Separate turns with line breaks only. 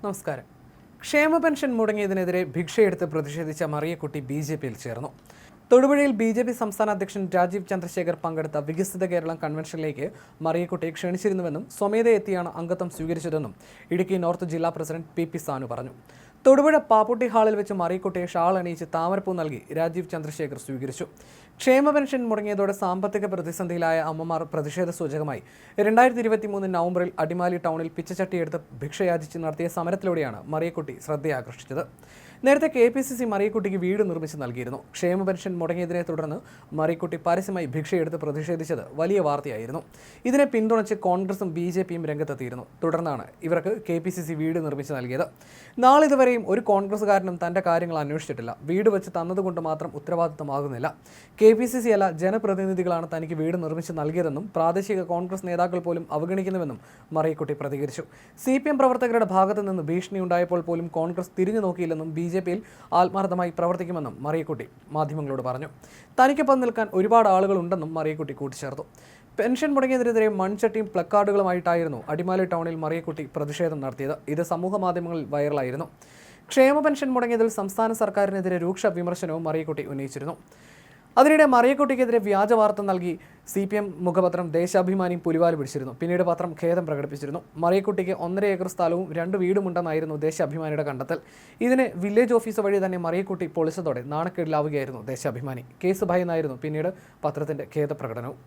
നമസ്കാരം. ക്ഷേമ പെൻഷൻ മുടങ്ങിയതിനെതിരെ ഭിക്ഷയെടുത്ത് പ്രതിഷേധിച്ച മറിയക്കുട്ടി ബി.ജെ.പിയിൽ ചേർന്നു. തൊടുപുഴയിൽ ബി.ജെ.പി സംസ്ഥാന അധ്യക്ഷൻ രാജീവ് ചന്ദ്രശേഖർ പങ്കെടുത്ത വികസിത കേരളം കൺവെൻഷനിലേക്ക് മറിയക്കുട്ടിയെ ക്ഷണിച്ചിരുന്നുവെന്നും സ്വമേധയാ എത്തിയാണ് അംഗത്വം സ്വീകരിച്ചതെന്നും ഇടുക്കി നോർത്ത് ജില്ലാ പ്രസിഡന്റ് പി സാനു പറഞ്ഞു. തൊടുപുഴ പാപ്പുട്ടി ഹാളിൽ വെച്ച് മറിയക്കുട്ടിയെ ഷാൾ അണിയിച്ച് താമരപ്പൂ നൽകി രാജീവ് ചന്ദ്രശേഖർ സ്വീകരിച്ചു. ക്ഷേമ പെൻഷൻ മുടങ്ങിയതോടെ സാമ്പത്തിക പ്രതിസന്ധിയിലായ അമ്മമാർ പ്രതിഷേധ സൂചകമായി 2023 നവംബറിൽ അടിമാലി ടൗണിൽ പിച്ചച്ചട്ടിയെടുത്ത് ഭിക്ഷയാചിച്ച് നടത്തിയ സമരത്തിലൂടെയാണ് മറിയക്കുട്ടി ശ്രദ്ധയാകർഷിച്ചത്. നേരത്തെ KPCC മറിയക്കുട്ടിക്ക് വീട് നിർമ്മിച്ച് നൽകിയിരുന്നു. ക്ഷേമ പെൻഷൻ മുടങ്ങിയതിനെ തുടർന്ന് മറിയക്കുട്ടി പരസ്യമായി ഭിക്ഷയെടുത്ത് പ്രതിഷേധിച്ചത് വലിയ വാർത്തയായിരുന്നു. ഇതിനെ പിന്തുണച്ച് കോൺഗ്രസും BJPയും രംഗത്തെത്തിയിരുന്നു. തുടർന്നാണ് ഇവർക്ക് KPCC വീട് നിർമ്മിച്ച് നൽകിയത്. നാളിതുവരെയും ഒരു കോൺഗ്രസുകാരനും തന്റെ കാര്യങ്ങൾ അന്വേഷിച്ചിട്ടില്ല. വീട് വെച്ച് തന്നതുകൊണ്ട് മാത്രം ഉത്തരവാദിത്തമാകുന്നില്ല. KPCC അല്ല, ജനപ്രതിനിധികളാണ് തനിക്ക് വീട് നിർമ്മിച്ച് നൽകിയതെന്നും പ്രാദേശിക കോൺഗ്രസ് നേതാക്കൾ പോലും അവഗണിക്കുന്നുവെന്നും മറിയക്കുട്ടി പ്രതികരിച്ചു. CPM പ്രവർത്തകരുടെ ഭാഗത്തു നിന്ന് ഭീഷണിയുണ്ടായപ്പോൾ പോലും കോൺഗ്രസ് തിരിഞ്ഞു നോക്കിയില്ലെന്നും BJPയിൽ ആത്മാർത്ഥമായി പ്രവർത്തിക്കുമെന്നും മറിയക്കുട്ടി മാധ്യമങ്ങളോട് പറഞ്ഞു. തനിക്കൊപ്പം നിൽക്കാൻ ഒരുപാട് ആളുകളുണ്ടെന്നും മറിയക്കുട്ടി കൂട്ടിച്ചേർത്തു. പെൻഷൻ മുടങ്ങിയതിനെതിരെ മൺചട്ടിയും പ്ലക്കാർഡുകളുമായിട്ടായിരുന്നു അടിമാലി ടൗണിൽ മറിയക്കുട്ടി പ്രതിഷേധം നടത്തിയത്. ഇത് സമൂഹ മാധ്യമങ്ങളിൽ വൈറലായിരുന്നു. ക്ഷേമ പെൻഷൻ മുടങ്ങിയതിൽ സംസ്ഥാന സർക്കാരിനെതിരെ രൂക്ഷ വിമർശനവും മറിയക്കുട്ടി ഉന്നയിച്ചിരുന്നു. അതിനിടെ മറിയക്കുട്ടിക്കെതിരെ വ്യാജ വാർത്ത നൽകി CPM മുഖപത്രം ദേശാഭിമാനിയും പുലിവാല് പിടിച്ചിരുന്നു. പിന്നീട് പത്രം ഖേദം പ്രകടിപ്പിച്ചിരുന്നു. മറിയക്കുട്ടിക്ക് 1.5 ഏക്കർ സ്ഥലവും 2 വീടുമുണ്ടെന്നായിരുന്നു ദേശാഭിമാനിയുടെ കണ്ടെത്തൽ. ഇതിനെ വില്ലേജ് ഓഫീസ് വഴി തന്നെ മറിയക്കുട്ടി പൊളിച്ചതോടെ നാണക്കേടിലാവുകയായിരുന്നു ദേശാഭിമാനി. കേസ് ഭയന്നായിരുന്നു പിന്നീട് പത്രത്തിന്റെ ഖേദപ്രകടനവും.